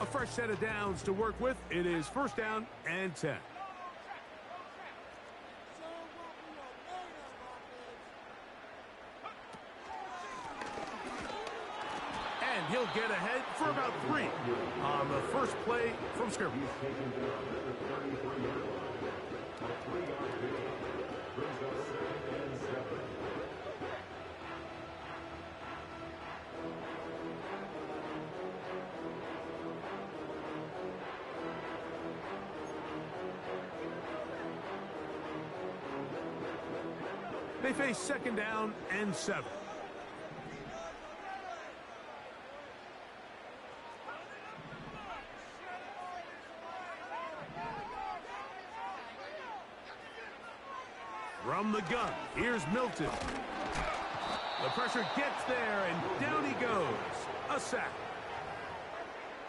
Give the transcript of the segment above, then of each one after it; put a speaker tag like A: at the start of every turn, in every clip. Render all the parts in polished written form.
A: fresh set of downs to work with. It is first down and 10. And he'll get ahead for about 3 on the first play from scrimmage. They face second down and 7. From the gun, here's Milton. The pressure gets there, and down he goes. A sack.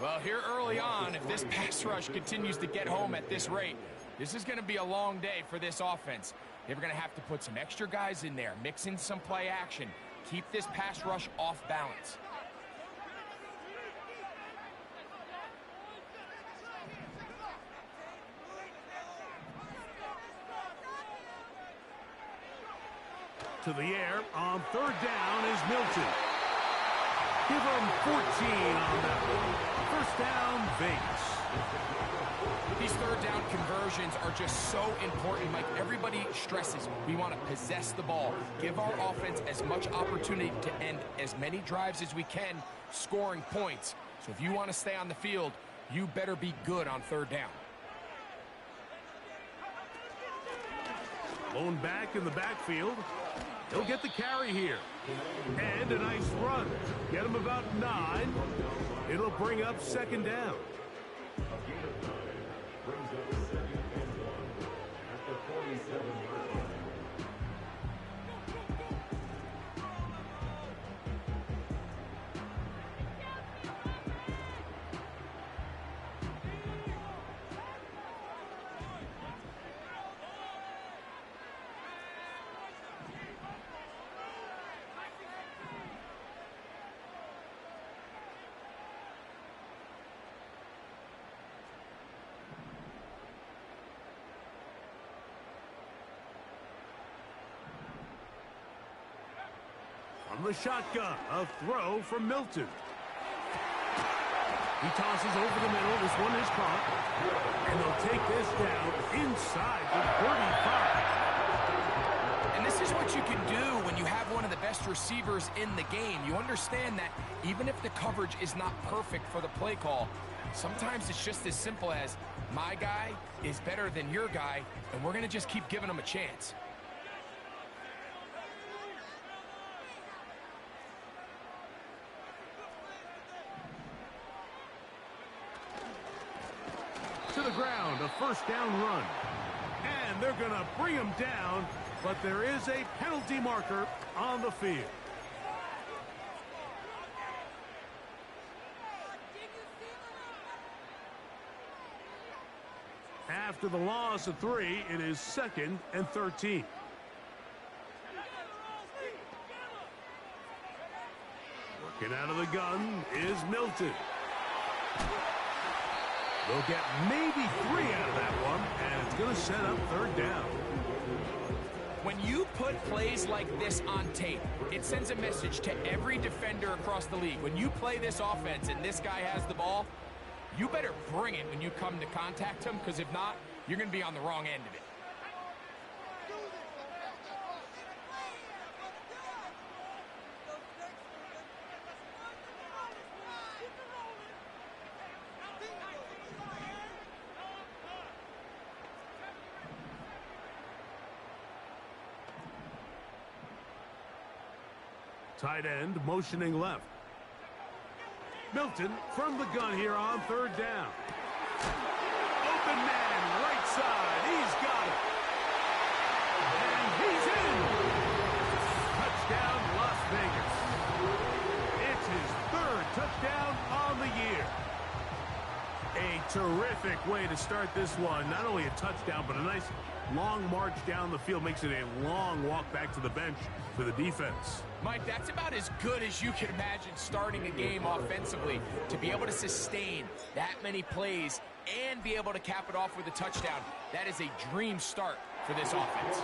B: Well, here early on, if this pass rush continues to get home at this rate, this is going to be a long day for this offense. They're going to have to put some extra guys in there, mix in some play action, keep this pass rush off balance.
A: To the air on third down is Milton. Give him 14 on that one. First down, Vegas.
B: These third down conversions are just so important. Like everybody stresses, we want to possess the ball, give our offense as much opportunity to end as many drives as we can, scoring points. So if you want to stay on the field, you better be good on third down.
A: Blown back in the backfield. He'll get the carry here. And a nice run. Get him about 9. It'll bring up second down. From the shotgun, a throw from Milton. He tosses over the middle. This one is caught. And they'll take this down inside the 35.
B: And this is what you can do when you have one of the best receivers in the game. You understand that even if the coverage is not perfect for the play call, sometimes it's just as simple as my guy is better than your guy, and we're going to just keep giving him a chance.
A: To the ground, a first down run. And they're going to bring him down, but there is a penalty marker on the field. After the loss of 3, it is 2nd and 13. Working out of the gun is Milton. They'll get maybe 3 out of that one, and it's going to set up third down.
B: When you put plays like this on tape, it sends a message to every defender across the league. When you play this offense and this guy has the ball, you better bring it when you come to contact him, because if not, you're going to be on the wrong end of it.
A: Tight end motioning left. Milton from the gun here on third down. Open man, right side. He's got it. And he's in. Touchdown, Las Vegas. It's his 3rd touchdown on the year. A Terrific way to start this one. Not only a touchdown, but a nice long march down the field. Makes it a long walk back to the bench for the defense.
B: Mike, that's about as good as you can imagine starting a game offensively. To be able to sustain that many plays and be able to cap it off with a touchdown, that is a dream start for this offense.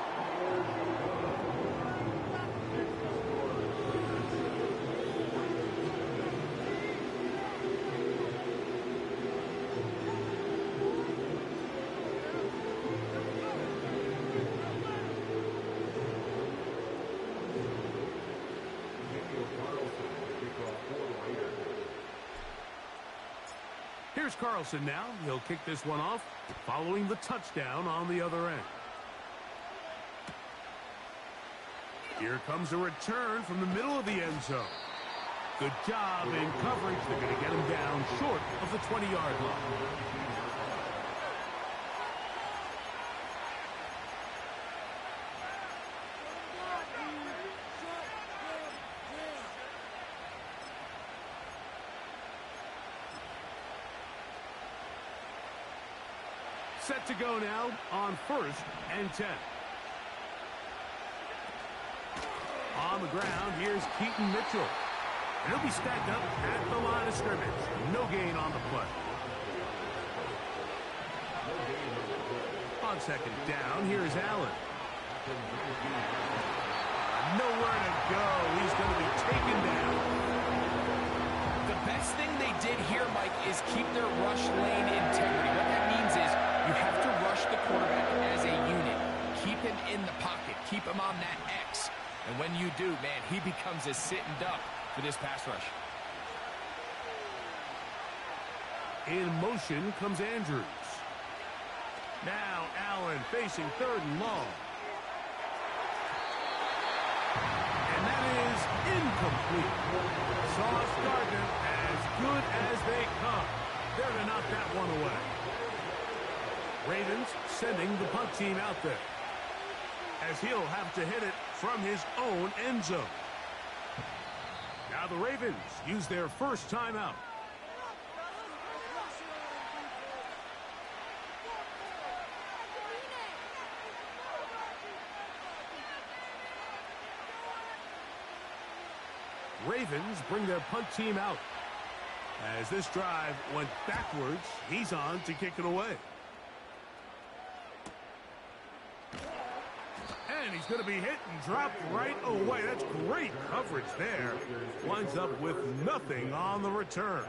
A: Here's Carlson now. He'll kick this one off following the touchdown on the other end. Here comes a return from the middle of the end zone. Good job in coverage. They're going to get him down short of the 20-yard line. Set to go now on 1st and 10. On the ground, here's Keaton Mitchell. And he'll be stacked up at the line of scrimmage. No gain on the play. On 2nd down, here's Allen. Nowhere to go. He's going to be taken down.
B: The best thing they did here, Mike, is keep their rush lane integrity. What that means is you have to rush the quarterback as a unit. Keep him in the pocket. Keep him on that X. And when you do, man, he becomes a sitting duck for this pass rush.
A: In motion comes Andrews. Now Allen facing 3rd and long. And that is incomplete. Sauce Gardner as good as they come. They're to knock that one away. Ravens sending the punt team out there, as he'll have to hit it from his own end zone. Now the Ravens use their first timeout. Ravens bring their punt team out. As this drive went backwards, he's on to kick it away. And he's going to be hit and dropped right away. That's great coverage there. Winds up with nothing on the return.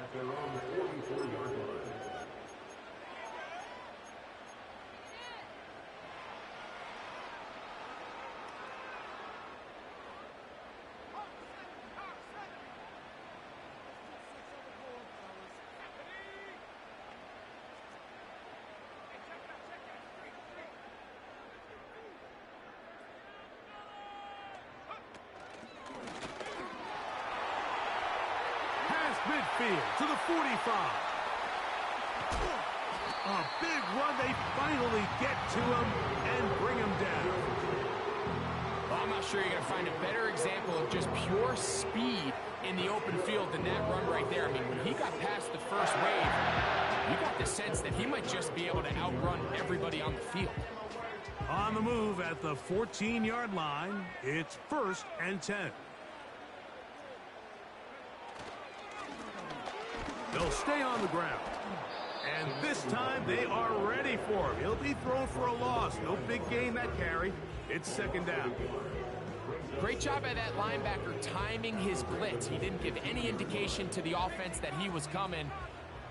A: Midfield to the 45. A big run. They finally get to him and bring him down.
B: Well, I'm not sure you're going to find a better example of just pure speed in the open field than that run right there. I mean, when he got past the first wave, you got the sense that he might just be able to outrun everybody on the field.
A: On the move at the 14-yard line, it's 1st and 10. They'll stay on the ground. And this time they are ready for him. He'll be thrown for a loss. No big gain that carry. It's 2nd down.
B: Great job by that linebacker timing his blitz. He didn't give any indication to the offense that he was coming.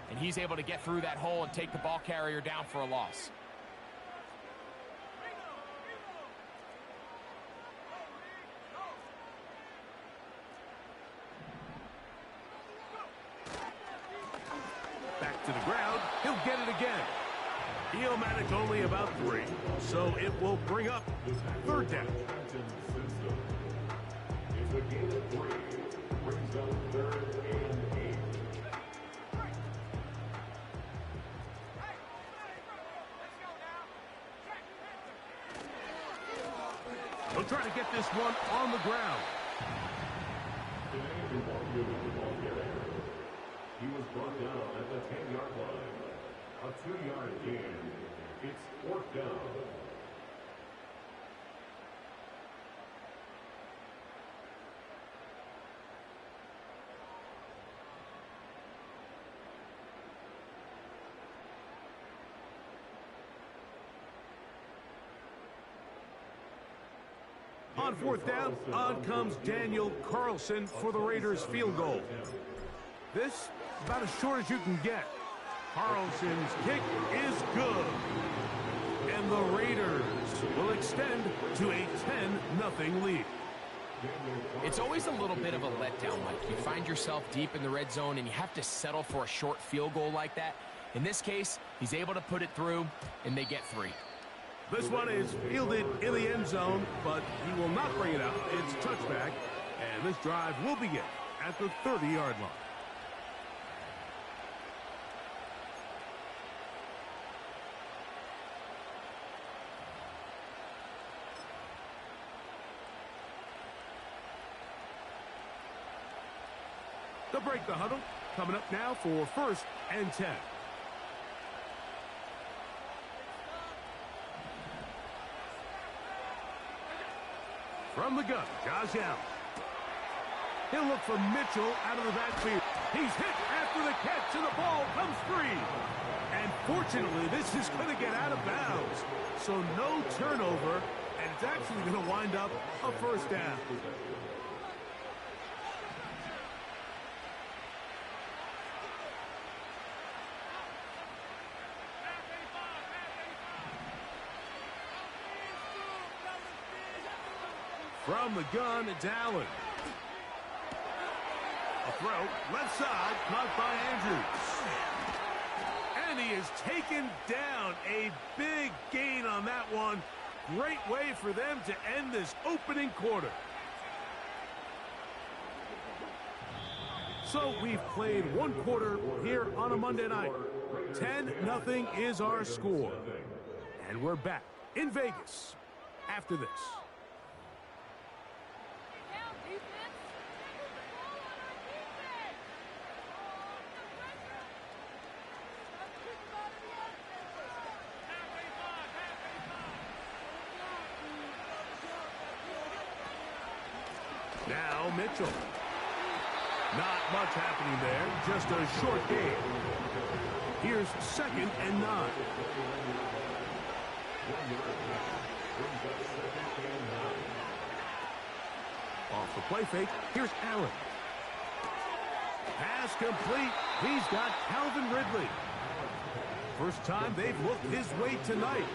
B: And he's able to get through that hole and take the ball carrier down for a loss.
A: To the ground, he'll get it again. He'll manage only about 3, so it will bring up 3rd down. They'll try to get this one on the ground.
C: He was brought down at the 10-yard line. 3-yard gain. It's fourth down.
A: On fourth down, on comes Daniel Carlson for the Raiders field goal. This, about as short as you can get. Carlson's kick is good. And the Raiders will extend to a 10-0 lead.
B: It's always a little bit of a letdown, Mike. You find yourself deep in the red zone and you have to settle for a short field goal like that. In this case, he's able to put it through, and they get 3.
A: This one is fielded in the end zone, but he will not bring it out. It's a touchback, and this drive will begin at the 30-yard line. They'll break the huddle. Coming up now for 1st and 10. From the gun, Josh Allen. He'll look for Mitchell out of the backfield. He's hit after the catch, and the ball comes free. And fortunately, this is going to get out of bounds. So no turnover, and it's actually going to wind up a 1st down. From the gun, it's Allen. A throw, left side, caught by Andrews. And he is taken down. A big gain on that one. Great way for them to end this opening quarter. So we've played 1 quarter here on a Monday night. 10-0 is our score. And we're back in Vegas after this. Now Mitchell. Not much happening there, just a short gain. Here's 2nd and 9. Off the play fake, here's Allen. Pass complete. He's got Calvin Ridley. First time they've looked his way tonight.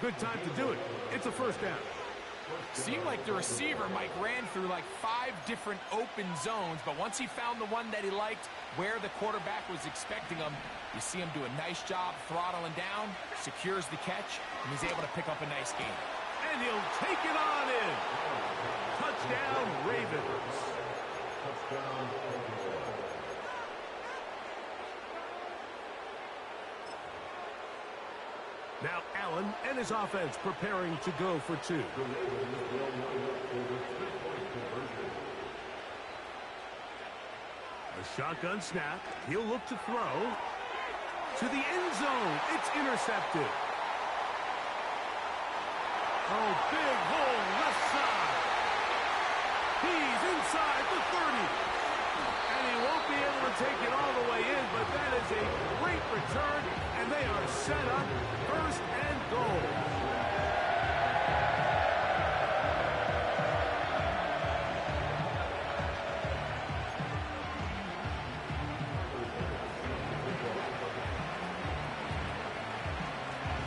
A: Good time to do it. It's a 1st down.
B: Seemed like the receiver, Mike, ran through like 5 different open zones, but once he found the one that he liked, where the quarterback was expecting him, you see him do a nice job throttling down, secures the catch, and he's able to pick up a nice gain.
A: And he'll take it on in. Touchdown, Ravens.
C: Touchdown.
A: Now Allen and his offense preparing to go for 2. A shotgun snap. He'll look to throw. To the end zone. It's intercepted. Oh, big hole left side. He's inside the 30. And he won't be able to take it all the way in, but that is a great return, and they are set up 1st and goal.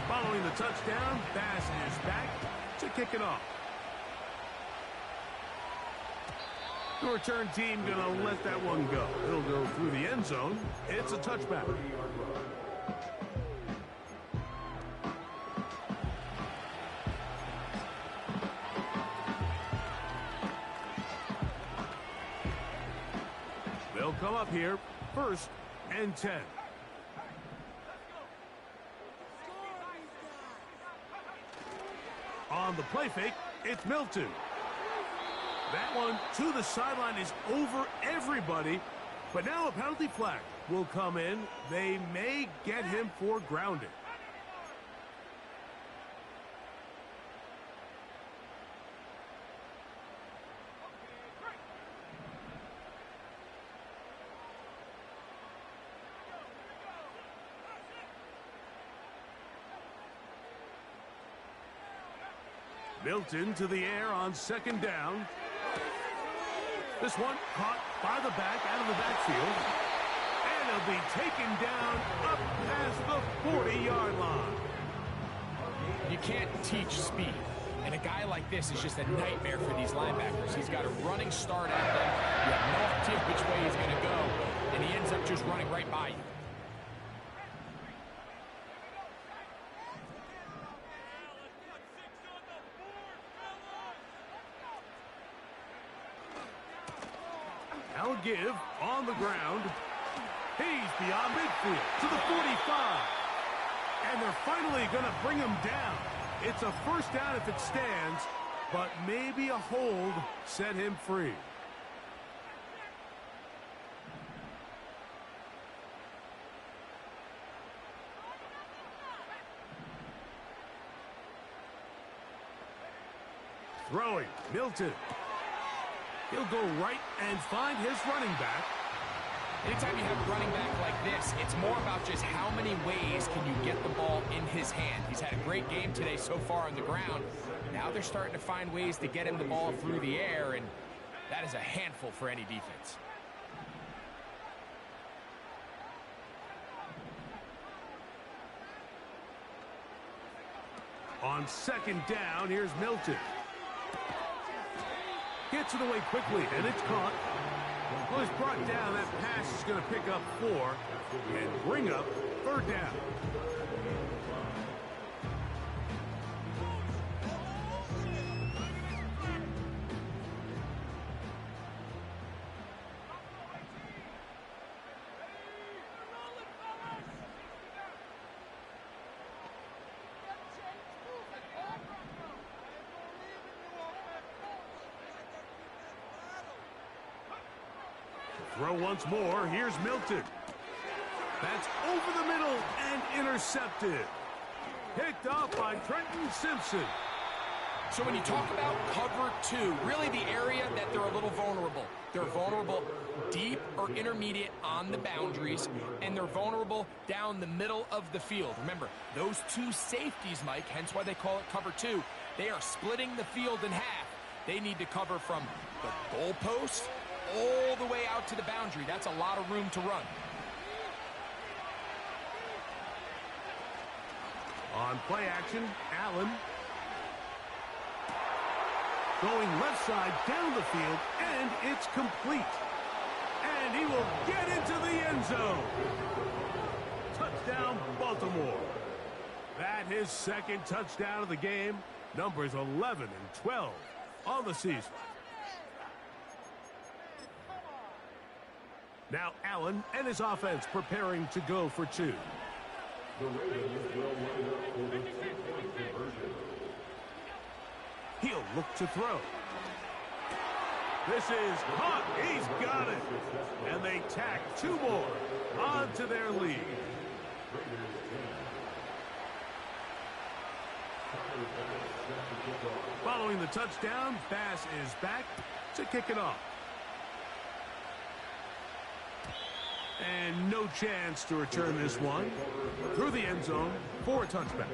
A: Following the touchdown, Bass is back to kick it off. The return team going to let that one go. It'll go through the end zone. It's a touchback. They'll come up here, 1st and 10. On the play fake, it's Milton. That one to the sideline is over everybody, but now a penalty flag. will come in. They may get him for grounding. Milton to the air on second down. This one caught by the back out of the backfield. And he'll be taken down up past the 40-yard line.
B: You can't teach speed. And a guy like this is just a nightmare for these linebackers. He's got a running start at them. You have no idea which way he's going to go. And he ends up just running right by you.
A: Now a give on the ground. He's beyond midfield to the 45. And they're finally going to bring him down. It's a first down if it stands, but maybe a hold set him free. Throwing, Milton. He'll go right and find his running back.
B: Anytime you have a running back like this, it's more about just how many ways can you get the ball in his hand. He's had a great game today so far on the ground. Now they're starting to find ways to get him the ball through the air, and that is a handful for any defense.
A: On second down, here's Milton. Gets it away quickly, and it's caught. Well, it's brought down. That pass is going to pick up 4 and bring up third down. Throw once more. Here's Milton. That's over the middle and intercepted. Picked off by Trenton Simpson.
B: So when you talk about cover 2, really the area that they're a little vulnerable. They're vulnerable deep or intermediate on the boundaries, and they're vulnerable down the middle of the field. Remember, those two safeties, Mike, hence why they call it cover 2, they are splitting the field in half. They need to cover from the goalpost all the way out to the boundary. That's a lot of room to run.
A: On play action, Allen. Going left side down the field, and it's complete. And he will get into the end zone. Touchdown, Baltimore. That his second touchdown of the game. Numbers 11 and 12 on the season. Now Allen and his offense preparing to go for 2.
C: The Ravens will line up for the 2-point conversion.
A: He'll look to throw. This is caught. He's got it. And they tack 2 more onto their lead. Following the touchdown, Bass is back to kick it off. And no chance to return this one through the end zone for a touchback.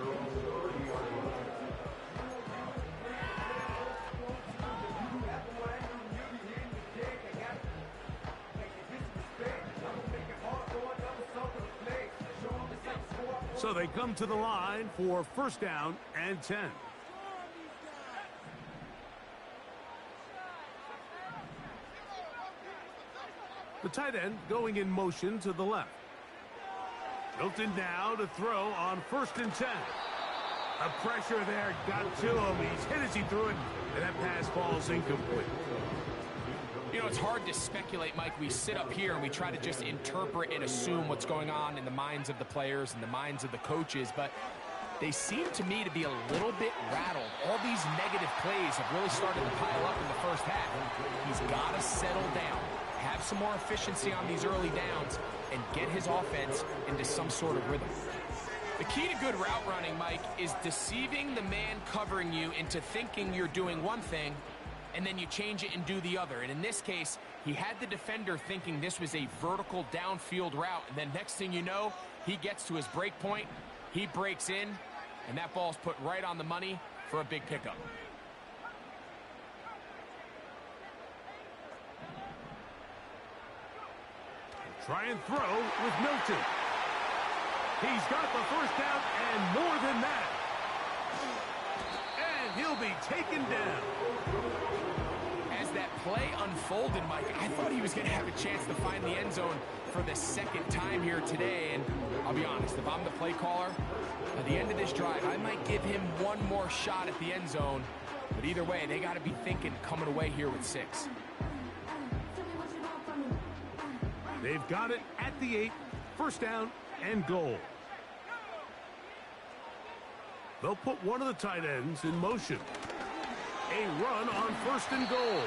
A: So they come to the line for first down and 10. The tight end going in motion to the left. Milton now to throw on first and 10. The pressure there got to him. He's hit as he threw it, and that pass falls incomplete.
B: You know, it's hard to speculate, Mike. We sit up here and we try to just interpret and assume what's going on in the minds of the players and the minds of the coaches, but they seem to me to be a little bit rattled. All these negative plays have really started to pile up in the first half. He's got to settle down. have some more efficiency on these early downs and get his offense into some sort of rhythm. The key to good route running, Mike, is deceiving the man covering you into thinking you're doing one thing, and then you change it and do the other. And in this case, he had the defender thinking this was a vertical downfield route, and then next thing you know, he gets to his break point, he breaks in, and that ball's put right on the money for a big pickup.
A: Try and throw with Milton. He's got the first down and more than that. And he'll be taken down.
B: As that play unfolded, Mike, I thought he was going to have a chance to find the end zone for the second time here today. And I'll be honest, if I'm the play caller, at the end of this drive, I might give him one more shot at the end zone. But either way, they got to be thinking coming away here with 6.
A: They've got it at the 8, first down and goal. They'll put one of the tight ends in motion. A run on first and goal.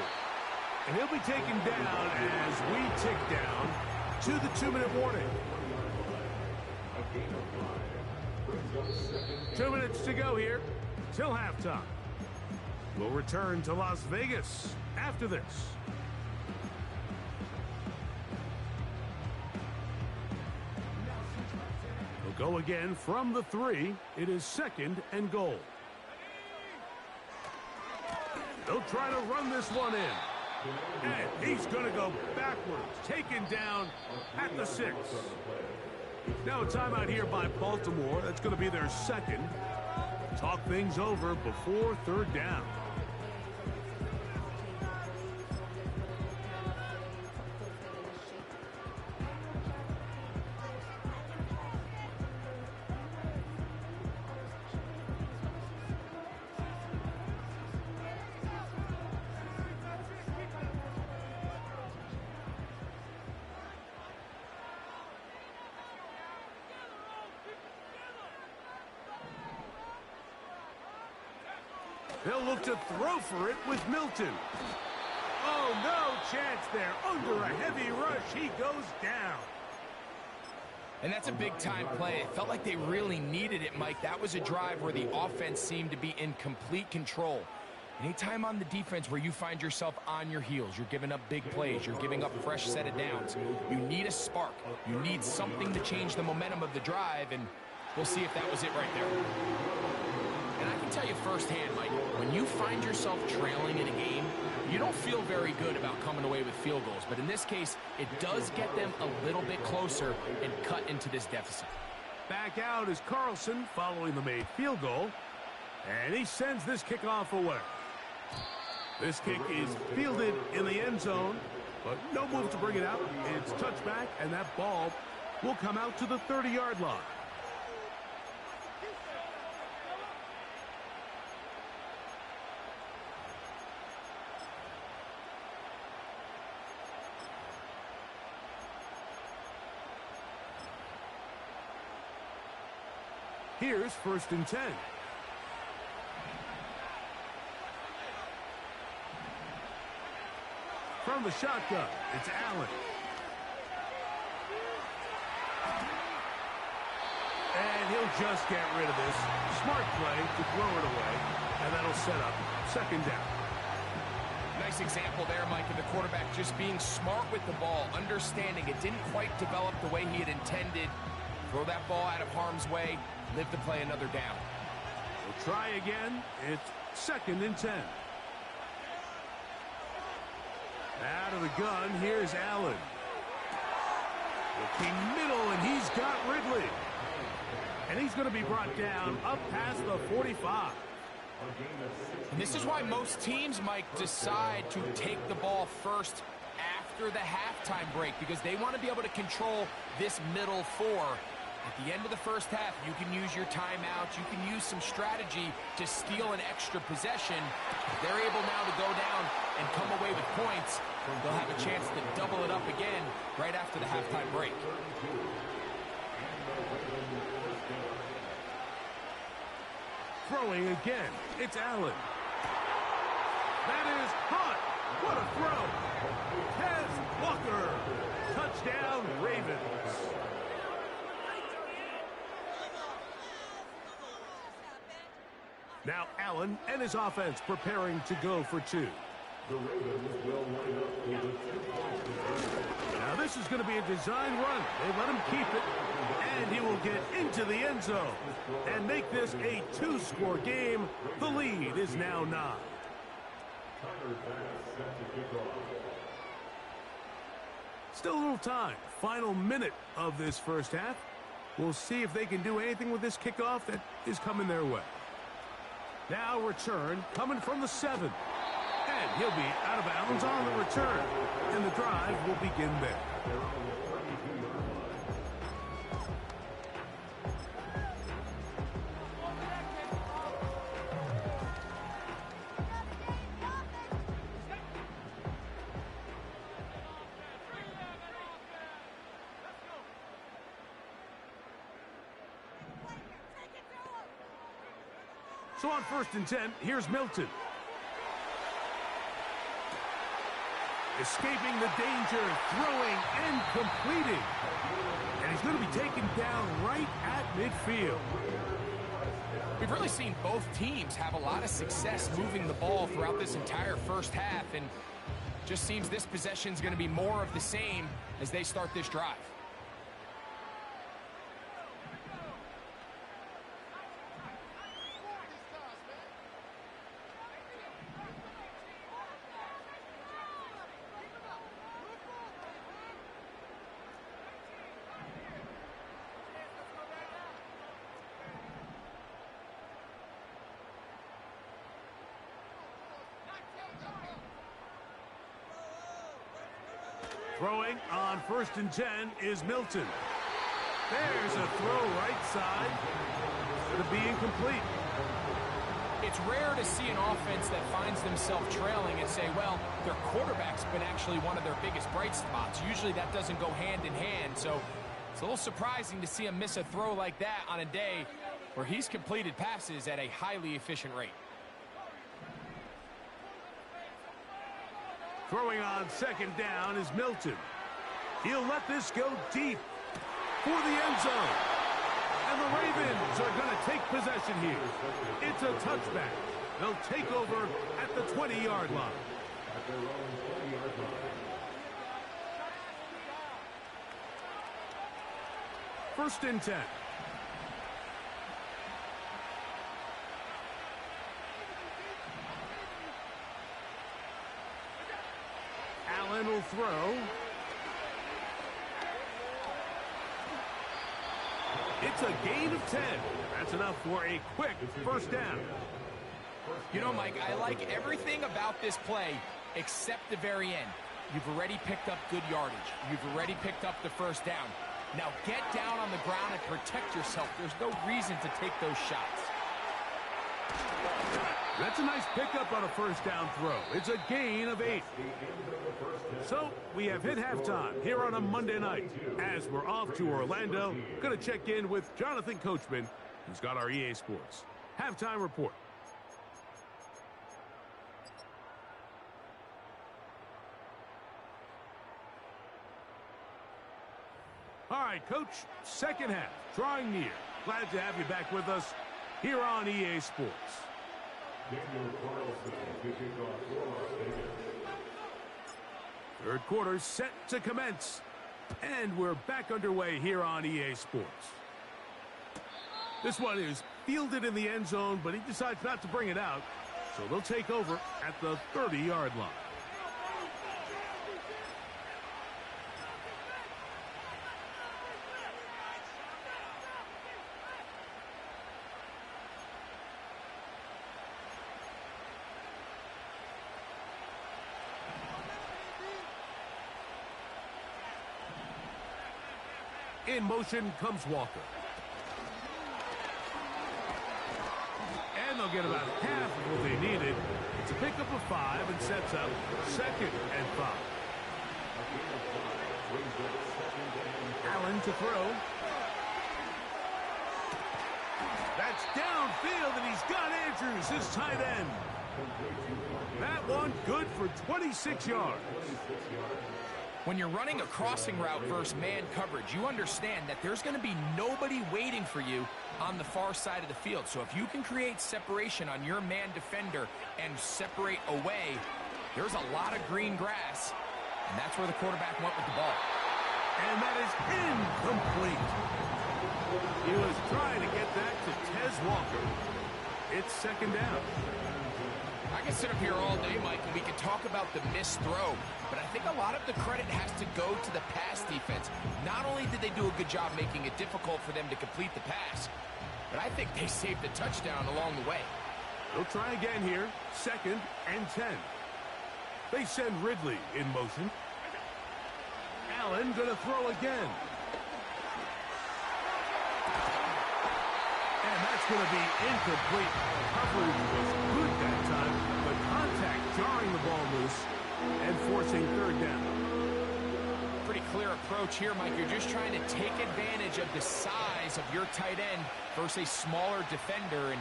A: And he'll be taken down as we tick down to the 2-minute warning. 2 minutes to go here till halftime. We'll return to Las Vegas after this. Go again from the 3. It is second and goal. They'll try to run this one in. And he's going to go backwards. Taken down at the 6. Now a timeout here by Baltimore. That's going to be their second. Talk things over before third down. They'll look to throw for it with Milton. Oh, no chance there. Under a heavy rush, he goes down.
B: And that's a big-time play. It felt like they really needed it, Mike. That was a drive where the offense seemed to be in complete control. Anytime on the defense where you find yourself on your heels, you're giving up big plays, you're giving up fresh set of downs, you need a spark. You need something to change the momentum of the drive, and we'll see if that was it right there. And I can tell you firsthand, Mike, when you find yourself trailing in a game, you don't feel very good about coming away with field goals. But in this case, it does get them a little bit closer and cut into this deficit.
A: Back out is Carlson following the made field goal. And he sends this kickoff away. This kick is fielded in the end zone, but no move to bring it out. It's touchback, and that ball will come out to the 30-yard line. Here's first and 10. From the shotgun, it's Allen. And he'll just get rid of this. Smart play to throw it away, and that'll set up second down.
B: Nice example there, Mike, of the quarterback just being smart with the ball, understanding it didn't quite develop the way he had intended. Throw that ball out of harm's way, live to play another down.
A: We'll try again. It's second and 10. Out of the gun, here's Allen. Looking middle, and he's got Ridley. And he's going to be brought down up past the 45.
B: And this is why most teams, Mike, decide to take the ball first after the halftime break, because they want to be able to control this middle 4. At the end of the first half, you can use your timeouts. You can use some strategy to steal an extra possession. If they're able now to go down and come away with points, they'll have a chance to double it up again right after the halftime break.
A: Throwing again, it's Allen. That is caught. What a throw. Tez Walker. Touchdown, Ravens. Now Allen and his offense preparing to go for two.
C: The Ravens will line up for the 2-point conversion.
A: Now this is going to be a design run. They let him keep it, and he will get into the end zone and make this a 2-score game. The lead is now 9.
C: Timer pass set to kick off.
A: Still a little time. Final minute of this first half. We'll see if they can do anything with this kickoff that is coming their way. Now return coming from the 7. And he'll be out of bounds on the return. And the drive will begin there. So on 1st and 10, here's Milton. Escaping the danger, throwing and completing. And he's going to be taken down right at midfield.
B: We've really seen both teams have a lot of success moving the ball throughout this entire first half, and just seems this possession is going to be more of the same as they start this drive.
A: Throwing on 1st and 10 is Milton. There's a throw right side. It's going to be incomplete.
B: It's rare to see an offense that finds themselves trailing and say, well, their quarterback's been actually one of their biggest bright spots. Usually that doesn't go hand in hand, so it's a little surprising to see him miss a throw like that on a day where he's completed passes at a highly efficient rate.
A: Throwing on 2nd down is Milton. He'll let this go deep for the end zone. And the Ravens are going to take possession here. It's a touchback. They'll take over at the 20-yard line.
C: At their own 20-yard line.
A: 1st and 10. Allen will throw. It's a gain of 10. That's enough for a quick 1st down.
B: You know, Mike, I like everything about this play except the very end. You've already picked up good yardage. You've already picked up the 1st down. Now get down on the ground and protect yourself. There's no reason to take those shots.
A: That's a nice pickup on a 1st down throw. It's a gain of 8. So we have hit halftime here on a Monday night. As we're off to Orlando, going to check in with Jonathan Coachman, who's got our EA Sports halftime report. All right, Coach, 2nd half, drawing near. Glad to have you back with us here on EA Sports. Third quarter set to commence. And we're back underway here on EA Sports. This one is fielded in the end zone, but he decides not to bring it out. So they'll take over at the 30-yard line. In motion comes Walker. And they'll get about half of what they needed. It's a pickup of 5 and sets up 2nd and 5. Allen to throw. That's downfield, and he's got Andrews, his tight end. That one good for 26 yards.
B: When you're running a crossing route versus man coverage, you understand that there's going to be nobody waiting for you on the far side of the field. So if you can create separation on your man defender and separate away, there's a lot of green grass, and that's where the quarterback went with the ball.
A: And that is incomplete. He was trying to get that to Tez Walker. It's second down.
B: I can sit up here all day, Mike, and we can talk about the missed throw, but I think a lot of the credit has to go to the pass defense. Not only did they do a good job making it difficult for them to complete the pass, but I think they saved the touchdown along the way.
A: They'll try again here, 2nd and 10. They send Ridley in motion. Allen gonna throw again. And that's gonna be incomplete. Coverage was good that time, but contact jarring the ball loose and forcing 3rd down.
B: Pretty clear approach here, Mike. You're just trying to take advantage of the size of your tight end versus a smaller defender, and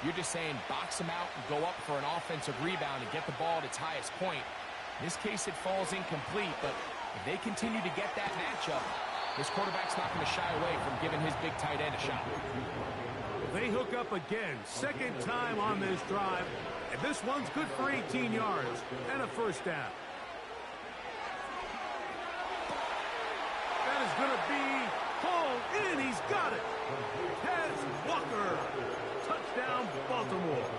B: you're just saying box him out and go up for an offensive rebound and get the ball at its highest point. In this case, it falls incomplete, but if they continue to get that matchup, this quarterback's not going to shy away from giving his big tight end a shot.
A: They hook up again, 2nd time on this drive, and this one's good for 18 yards and a 1st down. That is going to be pulled in. He's got it. Tez Walker. Touchdown, Baltimore.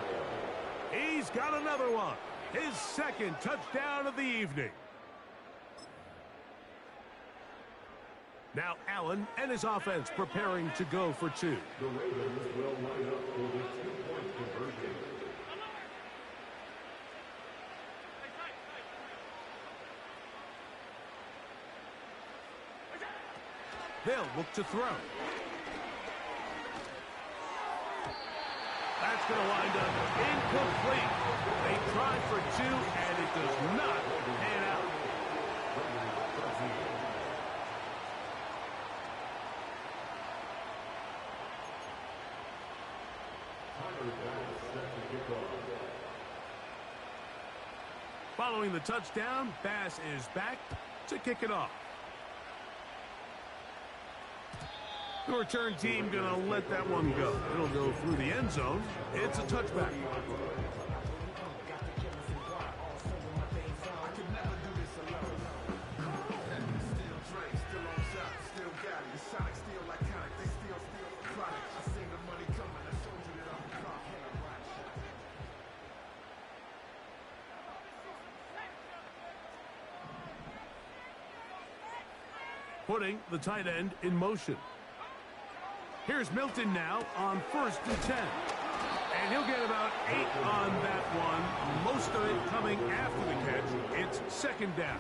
A: He's got another one. His 2nd touchdown of the evening. Now Allen and his offense preparing to go for 2.
C: The Ravens will line up for the 2-point conversion.
A: They'll look to throw. That's going to wind up incomplete. They tried for 2, and it does not pan out. Following the touchdown, Bass is back to kick it off. The return team going to let that one go. It'll go through the end zone. It's a touchback. Putting the tight end in motion. Here's Milton now on 1st and 10. And he'll get about 8 on that one. Most of it coming after the catch. It's 2nd down.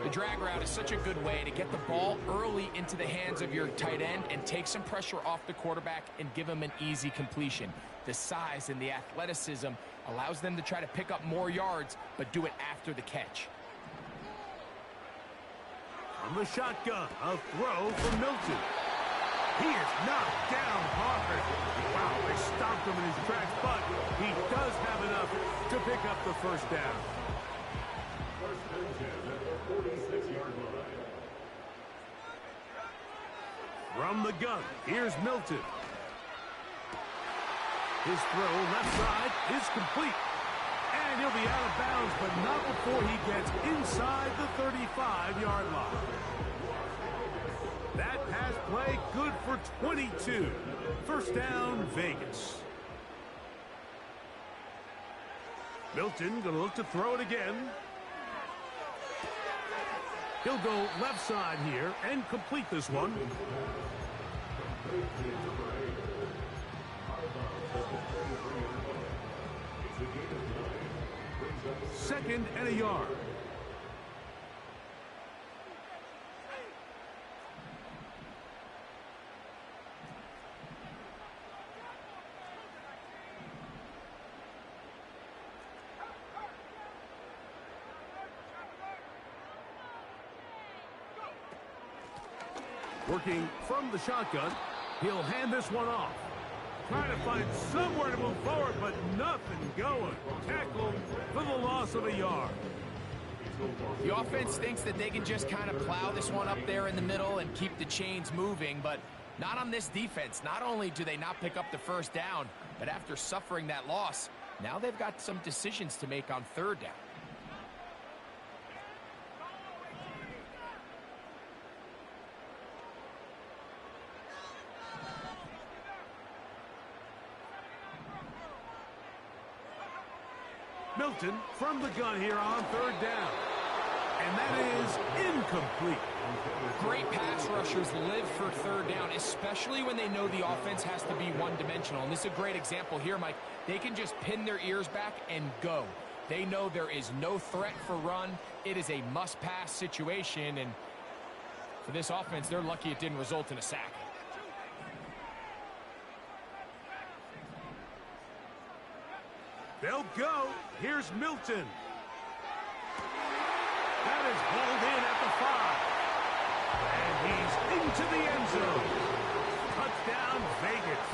B: The drag route is such a good way to get the ball early into the hands of your tight end and take some pressure off the quarterback and give him an easy completion. The size and the athleticism allows them to try to pick up more yards, but do it after the catch.
A: From the shotgun, a throw from Milton. He is knocked down hard. Wow, they stopped him in his tracks, but he does have enough to pick up the 1st down.
C: 1st and 10 at the 46-yard line.
A: From the gun, here's Milton. His throw left side is complete. And he'll be out of bounds, but not before he gets inside the 35-yard line. That pass play good for 22. 1st down, Vegas. Milton going to look to throw it again. He'll go left side here and complete this one. 2nd and a yard. Working from the shotgun, he'll hand this one off. Trying to find somewhere to move forward, but nothing going. Tackled for the loss of a yard.
B: The offense thinks that they can just kind of plow this one up there in the middle and keep the chains moving, but not on this defense. Not only do they not pick up the first down, but after suffering that loss, now they've got some decisions to make on third down.
A: Milton from the gun here on third down. And that is incomplete.
B: Great pass rushers live for third down, especially when they know the offense has to be one-dimensional. And this is a great example here, Mike. They can just pin their ears back and go. They know there is no threat for run. It is a must-pass situation. And for this offense, they're lucky it didn't result in a sack.
A: They'll go. Here's Milton. That is hauled in at the 5. And he's into the end zone. Touchdown, Vegas.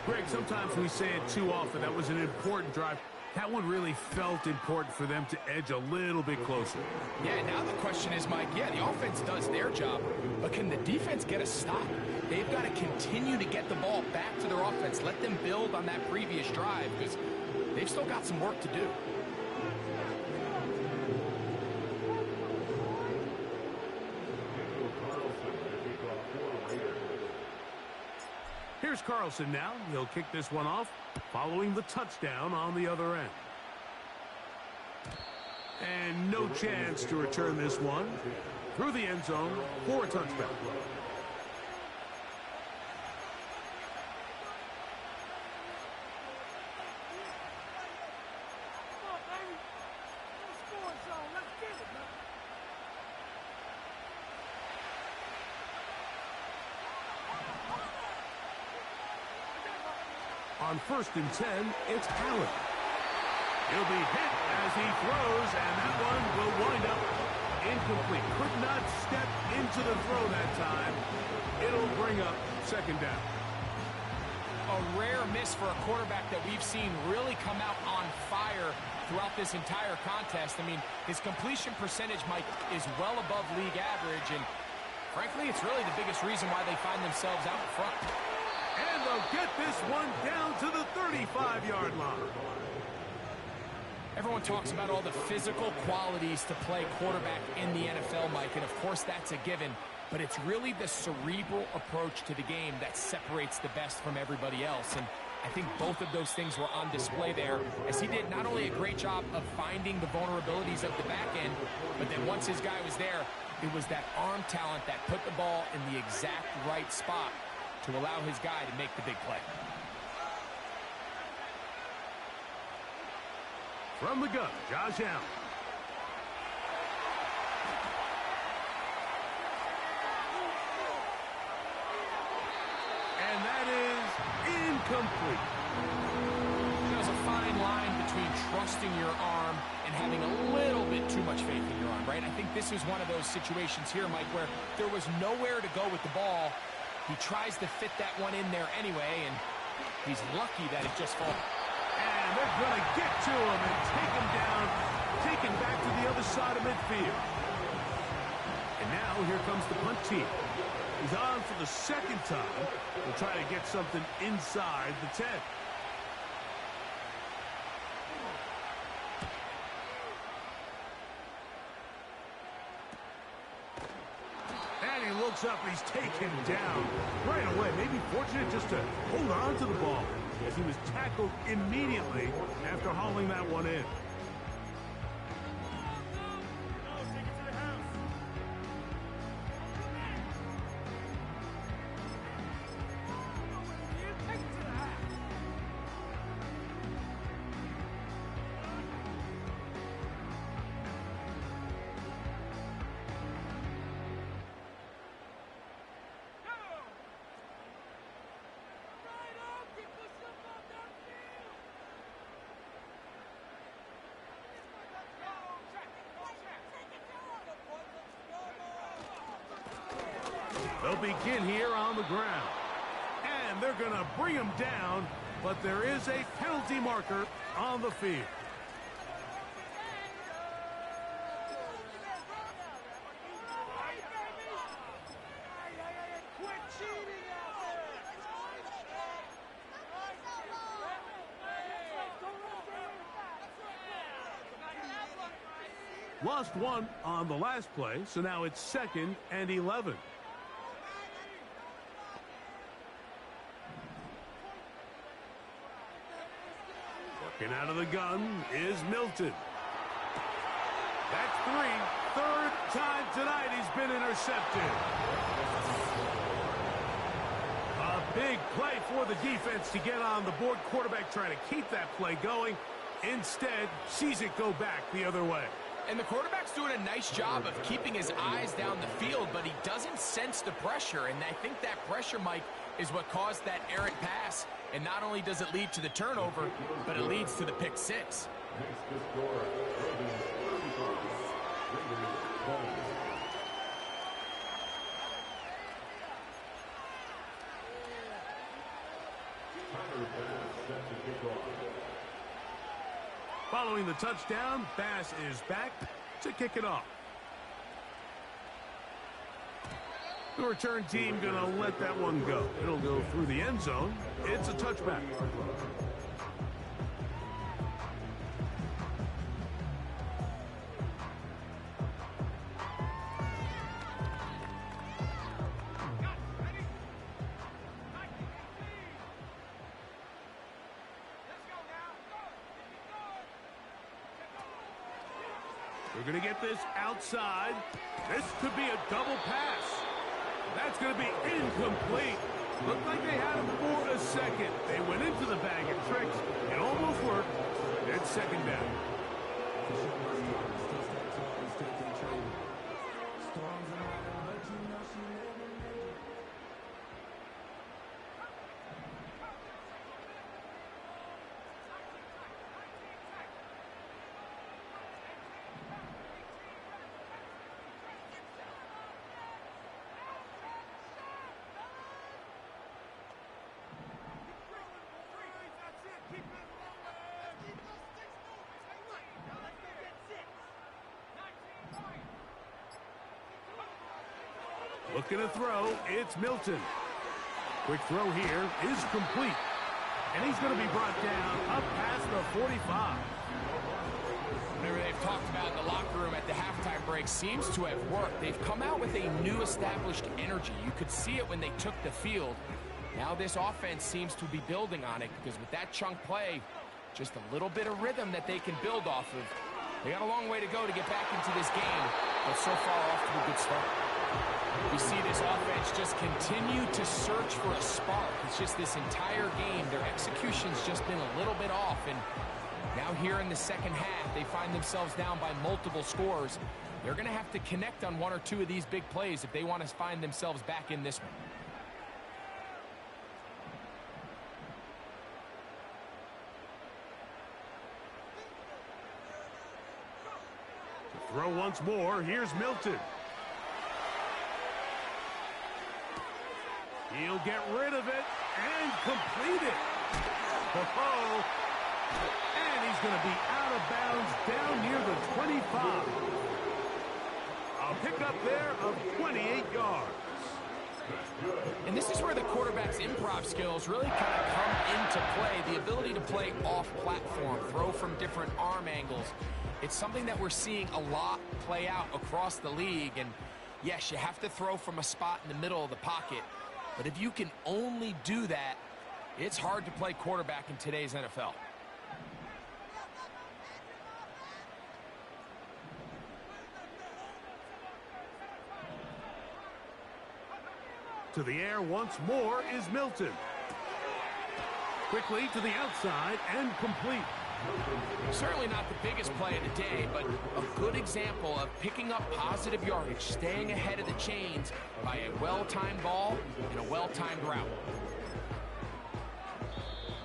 A: Greg, sometimes we say it too often. That was an important drive. That one really felt important for them to edge a little bit closer.
B: Yeah, now the question is, Mike, yeah, the offense does their job, but can the defense get a stop? They've got to continue to get the ball back to their offense. Let them build on that previous drive because they've still got some work to do.
A: Here's Carlson now. He'll kick this one off, following the touchdown on the other end. And no chance to return this one through the end zone for a touchdown. On 1st and 10, it's Allen. He'll be hit as he throws, and that one will wind up incomplete. Could not step into the throw that time. It'll bring up 2nd down.
B: A rare miss for a quarterback that we've seen really come out on fire throughout this entire contest. I mean, his completion percentage, Mike, is well above league average, and frankly, it's really the biggest reason why they find themselves out in front.
A: And they'll get this one down to the 35-yard line.
B: Everyone talks about all the physical qualities to play quarterback in the NFL, Mike, and of course that's a given, but it's really the cerebral approach to the game that separates the best from everybody else, and I think both of those things were on display there, as he did not only a great job of finding the vulnerabilities of the back end, but then once his guy was there, it was that arm talent that put the ball in the exact right spot to allow his guy to make the big play.
A: From the gun, Josh Allen. And that is incomplete.
B: There's a fine line between trusting your arm and having a little bit too much faith in your arm, right? I think this is one of those situations here, Mike, where there was nowhere to go with the ball. He tries to fit that one in there anyway, and he's lucky that it just falls.
A: And they're going to get to him and take him down, take him back to the other side of midfield. And now here comes the punt team. He's on for the 2nd time. We'll try to get something inside the 10. Looks up, he's taken down right away. Maybe fortunate just to hold on to the ball as he was tackled immediately after hauling that one in. They'll begin here on the ground. And they're going to bring him down, but there is a penalty marker on the field. Lost one on the last play, so now it's 2nd and 11. Looking out of the gun is Milton. That's 3. Third time tonight he's been intercepted. A big play for the defense to get on the board. Quarterback trying to keep that play going. Instead, sees it go back the other way.
B: And the quarterback's doing a nice job of keeping his eyes down the field, but he doesn't sense the pressure. And I think that pressure, Mike, is what caused that errant pass. And not only does it lead to the turnover, but it leads to the pick 6.
C: Next to score, Ravens 35, Ravens 20. Tyler Bass set to kick off.
A: Following the touchdown, Bass is back to kick it off. The return team going to let that one go. It'll go through the end zone. It's a touchback. We're going to get this outside. This could be a double pass. That's going to be incomplete. Looked like they had him for a second. They went into the bag of tricks. It almost worked. It's 2nd down. Looking to throw, it's Milton. Quick throw here is complete. And he's going to be brought down up past the 45.
B: Whatever they've talked about in the locker room at the halftime break seems to have worked. They've come out with a new established energy. You could see it when they took the field. Now this offense seems to be building on it because with that chunk play, just a little bit of rhythm that they can build off of. They got a long way to go to get back into this game, but so far off to a good start. We see this offense just continue to search for a spark. It's just this entire game, their execution's just been a little bit off. And now here in the second half, they find themselves down by multiple scores. They're going to have to connect on 1 or 2 of these big plays if they want to find themselves back in this one.
A: Throw once more. Here's Milton. He'll get rid of it and complete it. Oh, and he's going to be out of bounds down near the 25. A pickup there of 28 yards.
B: And this is where the quarterback's improv skills really kind of come into play. The ability to play off-platform, throw from different arm angles. It's something that we're seeing a lot play out across the league. And yes, you have to throw from a spot in the middle of the pocket. But if you can only do that, it's hard to play quarterback in today's NFL.
A: To the air once more is Milton. Quickly to the outside and complete.
B: Certainly not the biggest play of the day, but a good example of picking up positive yardage, staying ahead of the chains by a well-timed ball and a well-timed route.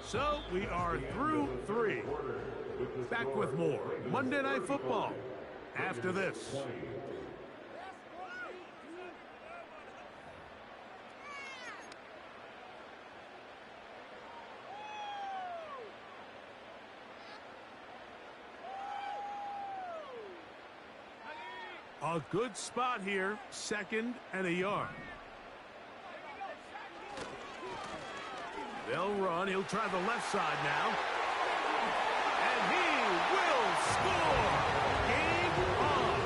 A: So we are through 3. Back with more Monday Night Football after this. A good spot here, 2nd and a yard. They'll run. He'll try the left side now. And he will score. Game on.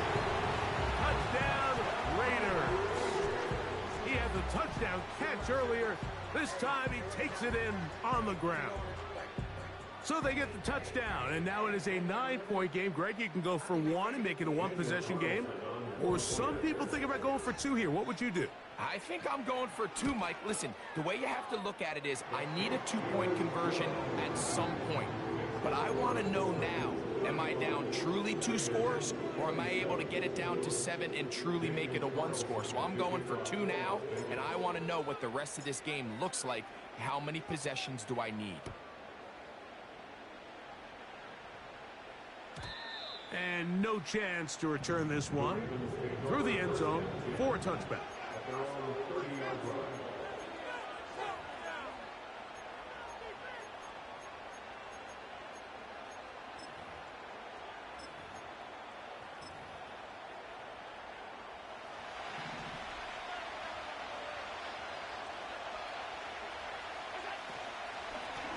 A: Touchdown, Raiders. He had the touchdown catch earlier. This time he takes it in on the ground. So they get the touchdown, and now it is a 9-point game. Greg, you can go for 1 and make it a 1-possession game. Or some people think about going for 2 here. What would you do?
B: I think I'm going for 2, Mike. Listen, the way you have to look at it is I need a 2-point conversion at some point. But I want to know now, am I down truly 2 scores, or am I able to get it down to 7 and truly make it a 1 score? So I'm going for 2 now, and I want to know what the rest of this game looks like. How many possessions do I need?
A: And no chance to return this one. Through the end zone for a touchback.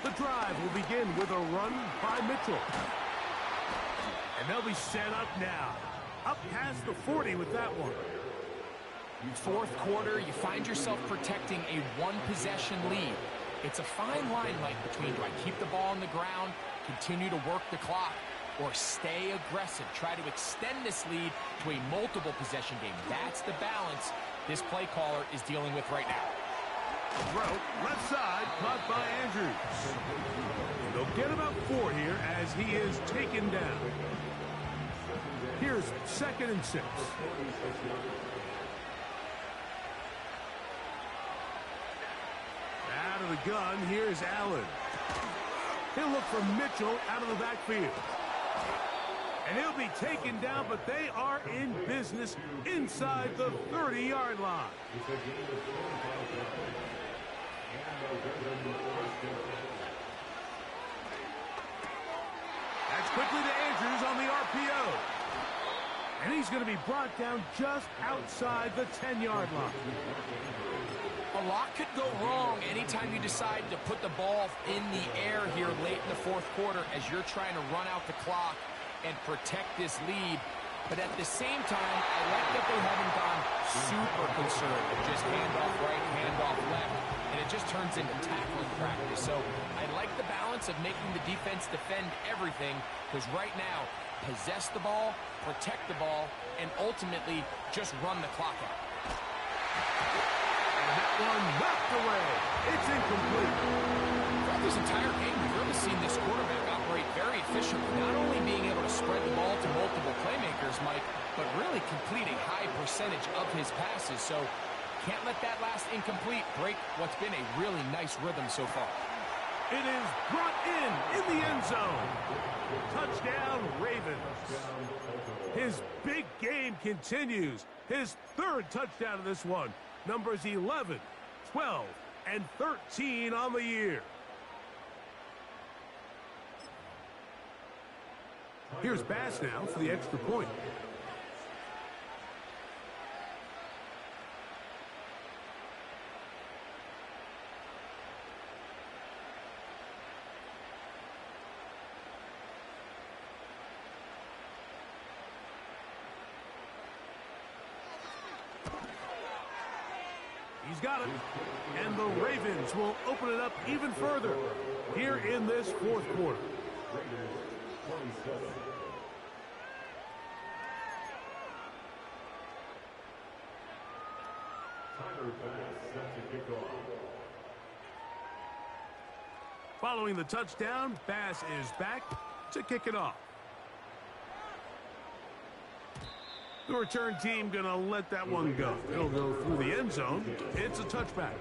A: The drive will begin with a run by Mitchell. And they'll be set up now. Up past the 40 with that one.
B: Fourth quarter, you find yourself protecting a 1-possession lead. It's a fine line, Mike, between do I keep the ball on the ground, continue to work the clock, or stay aggressive, try to extend this lead to a multiple possession game. That's the balance this play caller is dealing with right now.
A: Throw, left side, caught by Andrews. They'll get about 4 here as he is taken down. Here's 2nd and 6. Out of the gun, here's Allen. He'll look for Mitchell out of the backfield. And he'll be taken down, but they are in business inside the 30-yard line. That's quickly to Andrews on the RPO. And he's going to be brought down just outside the 10-yard line.
B: A lot could go wrong anytime you decide to put the ball in the air here late in the fourth quarter as you're trying to run out the clock and protect this lead. But at the same time, I like that they haven't gone super conservative. Just handoff right, handoff left, and it just turns into tackling practice. So I like the balance of making the defense defend everything, because right now, possess the ball, protect the ball, and ultimately just run the clock out.
A: And that one knocked away. It's incomplete.
B: Throughout this entire game, we've really seen this quarterback operate very efficiently, not only being able to spread the ball to multiple playmakers, Mike, but really complete a high percentage of his passes. So can't let that last incomplete break what's been a really nice rhythm so far.
A: It is brought in the end zone. Touchdown, Ravens. His big game continues. His 3rd touchdown of this one. Numbers 11, 12, and 13 on the year. Here's Bass now for the extra point. He's got it. And the Ravens will open it up even further here in this fourth quarter. Following the touchdown, Bass is back to kick it off. The return team going to let that one go. It'll go through the end zone. It's a touchback.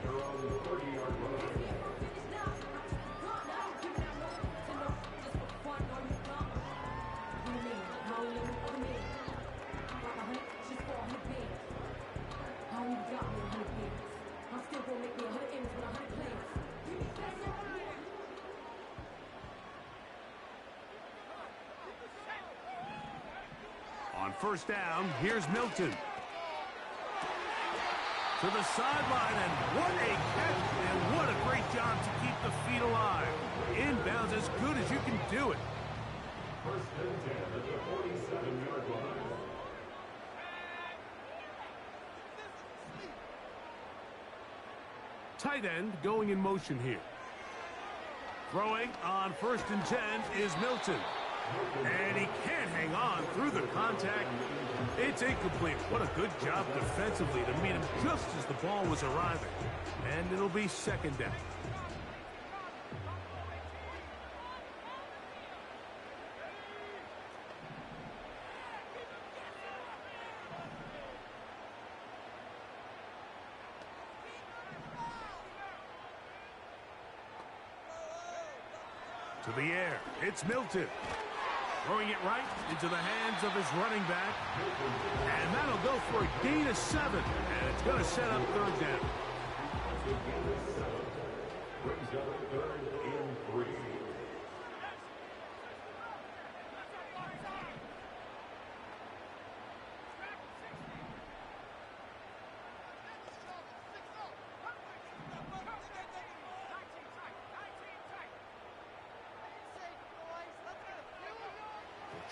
A: On first down. Here's Milton. To the sideline, and what a catch, and what a great job to keep the feet alive. Inbounds as good as you can do it.
C: First and 10 at the 47-yard line.
A: Tight end going in motion here. Throwing on first and 10 is Milton. And he can't hang on through the contact. It's incomplete. What a good job defensively to meet him just as the ball was arriving. And it'll be second down. To the air, it's Milton. Throwing it right into the hands of his running back. And that'll go for a gain of 7. And it's going to set up third down.
C: Brings up third and 3.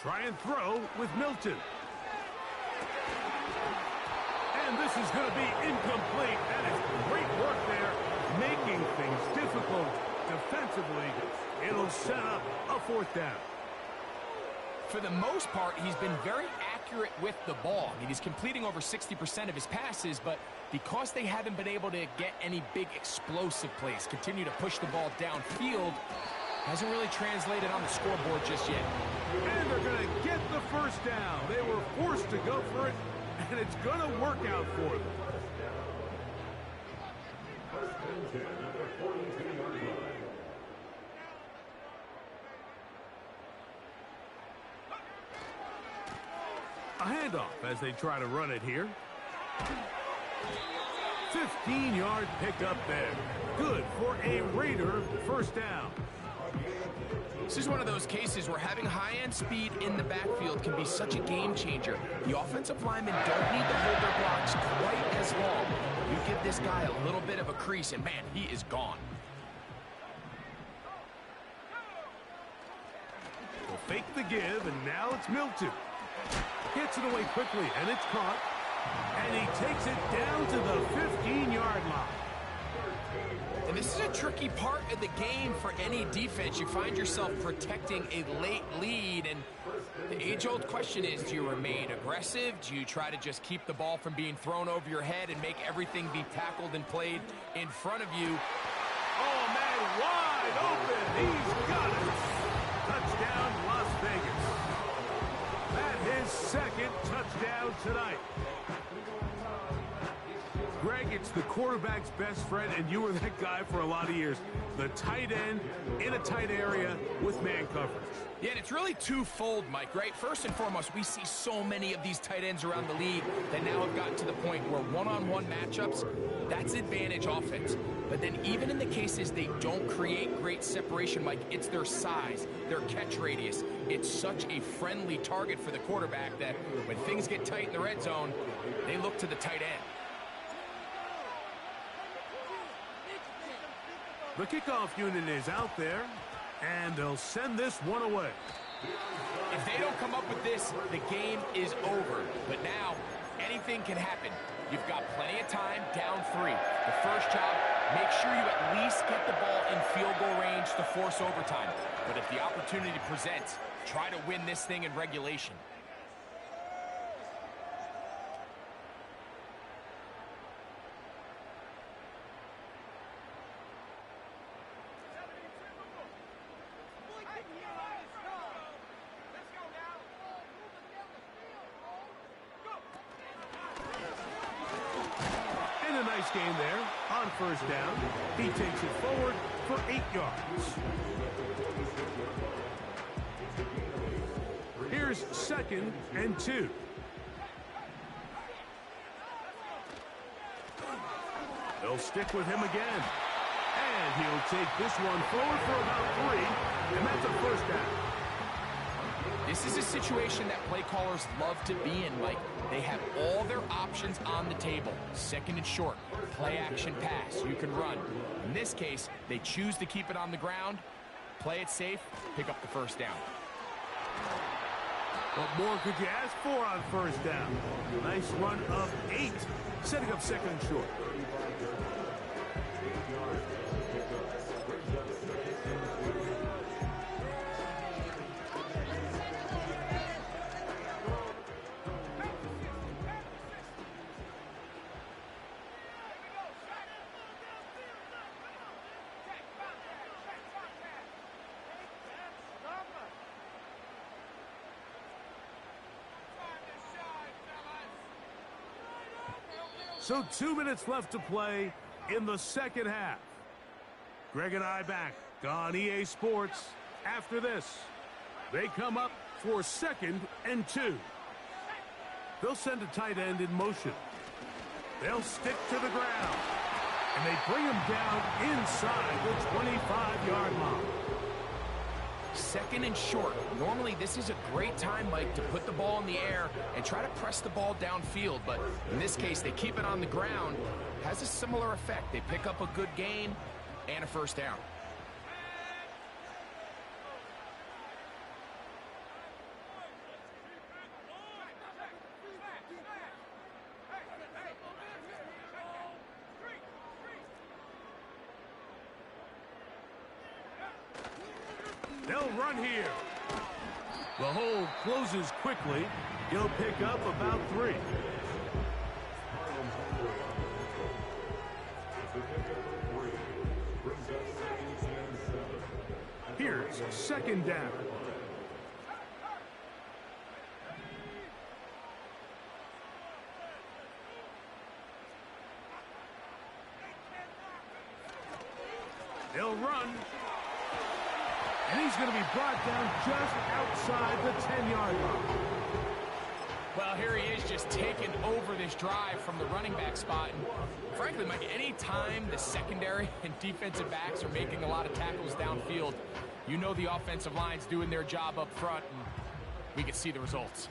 A: Try and throw with Milton. And this is going to be incomplete. That is great work there, making things difficult defensively. It'll set up a fourth down.
B: For the most part, he's been very accurate with the ball. I mean, he's completing over 60% of his passes, but because they haven't been able to get any big explosive plays, continue to push the ball downfield, hasn't really translated on the scoreboard just yet.
A: And they're going to get the first down. They were forced to go for it, and it's going to work out for them.
C: First and 10 at the 42-yard line.
A: A handoff as they try to run it here. 15-yard pickup there. Good for a Raider first down.
B: This is one of those cases where having high-end speed in the backfield can be such a game changer. The offensive linemen don't need to hold their blocks quite as long. You give this guy a little bit of a crease, and man, he is gone.
A: Will fake the give, and now it's Milton. Gets it away quickly, and it's caught. And he takes it down to the 15-yard line.
B: And this is a tricky part of the game for any defense. You find yourself protecting a late lead, and the age-old question is, do you remain aggressive? Do you try to just keep the ball from being thrown over your head and make everything be tackled and played in front of you?
A: Oh, man, wide open. He's got it. Touchdown, Las Vegas. That's his second touchdown tonight. Greg, it's the quarterback's best friend, and you were that guy for a lot of years. The tight end in a tight area with man coverage.
B: Yeah, and it's really twofold, Mike, right? First and foremost, we see so many of these tight ends around the league that now have gotten to the point where one-on-one matchups, that's advantage offense. But then even in the cases they don't create great separation, Mike, it's their size, their catch radius. It's such a friendly target for the quarterback that when things get tight in the red zone, they look to the tight end.
A: The kickoff unit is out there, and they'll send this one away.
B: If they don't come up with this, the game is over. But now, anything can happen. You've got plenty of time, down 3. The first job, make sure you at least get the ball in field goal range to force overtime. But if the opportunity presents, try to win this thing in regulation.
A: Game there on first down. He takes it forward for 8 yards. Here's second and 2. They'll stick with him again. And he'll take this one forward for about 3. And that's a first down.
B: This is a situation that play callers love to be in, Mike. They have all their options on the table. Second and short, play action pass, you can run. In this case, they choose to keep it on the ground, play it safe, pick up the first down.
A: What more could you ask for on first down? Nice run of 8, setting up second and short. So 2 minutes left to play in the second half. Greg and I back on EA Sports. After this, they come up for 2nd and 2. They'll send a tight end in motion. They'll stick to the ground. And they bring him down inside the 25-yard line.
B: Second and short. Normally, this is a great time, Mike, to put the ball in the air and try to press the ball downfield. But in this case, they keep it on the ground. Has a similar effect. They pick up a good gain and a first down.
A: They'll run here. The hole closes quickly. He'll pick up about 3. Here's second down. They'll run. And he's going to be brought down just outside the 10-yard line.
B: Well, here he is just taking over this drive from the running back spot. And frankly, Mike, any time the secondary and defensive backs are making a lot of tackles downfield, you know the offensive line's doing their job up front, and we can see the results.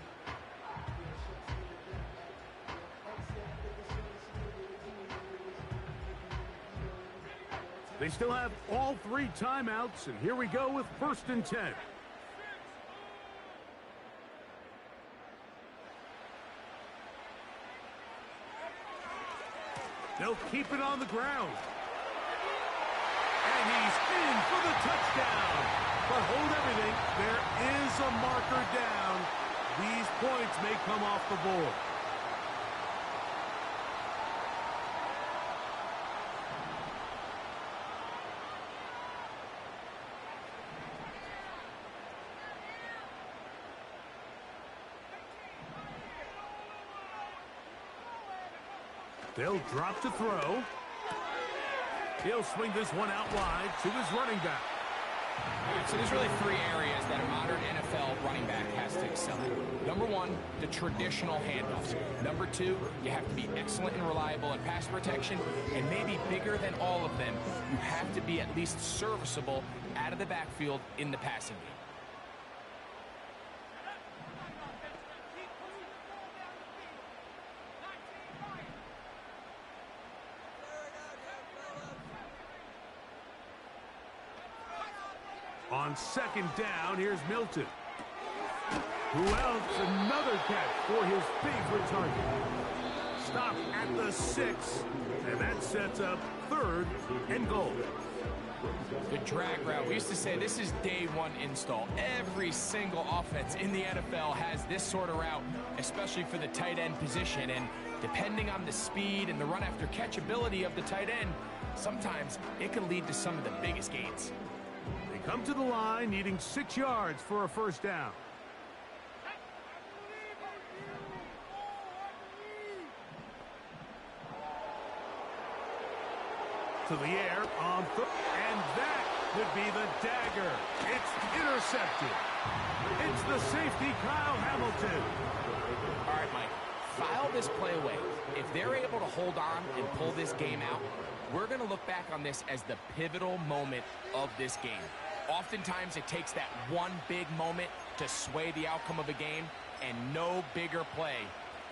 A: They still have all 3 timeouts, and here we go with 1st and 10. They'll keep it on the ground. And he's in for the touchdown. But hold everything, there is a marker down. These points may come off the board. They'll drop to throw. He'll swing this one out wide to his running back.
B: All right, so there's really 3 areas that a modern NFL running back has to excel at. Number 1, the traditional handoffs. Number 2, you have to be excellent and reliable in pass protection. And maybe bigger than all of them, you have to be at least serviceable out of the backfield in the passing game.
A: On second down, here's Milton. Who else? Another catch for his favorite target. Stop at the 6, and that sets up 3rd and goal.
B: The drag route. We used to say this is day 1 install. Every single offense in the NFL has this sort of route, especially for the tight end position. And depending on the speed and the run after catch ability of the tight end, sometimes it can lead to some of the biggest gains.
A: Come to the line, needing 6 yards for a first down. To the air on and that would be the dagger. It's intercepted. It's the safety, Kyle Hamilton.
B: All right, Mike, file this play away. If they're able to hold on and pull this game out, we're going to look back on this as the pivotal moment of this game. Oftentimes, it takes that one big moment to sway the outcome of a game, and no bigger play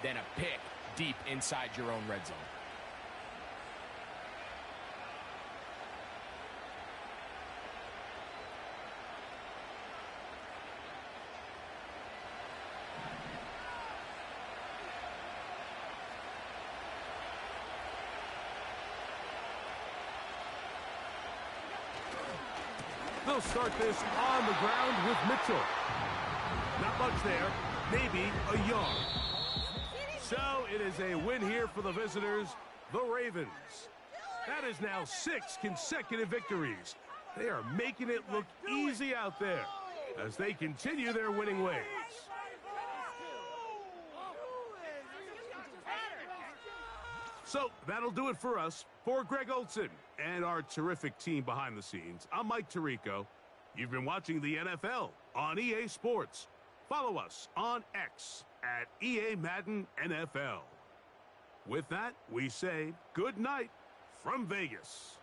B: than a pick deep inside your own red zone.
A: They'll start this on the ground with Mitchell. Not much there, maybe a yard. So it is a win here for the visitors, the Ravens. That is now 6 consecutive victories. They are making it look easy out there as they continue their winning ways. So that'll do it for us. For Greg Olson and our terrific team behind the scenes, I'm Mike Tirico. You've been watching the NFL on EA Sports. Follow us on X at EA Madden NFL. With that, we say good night from Vegas.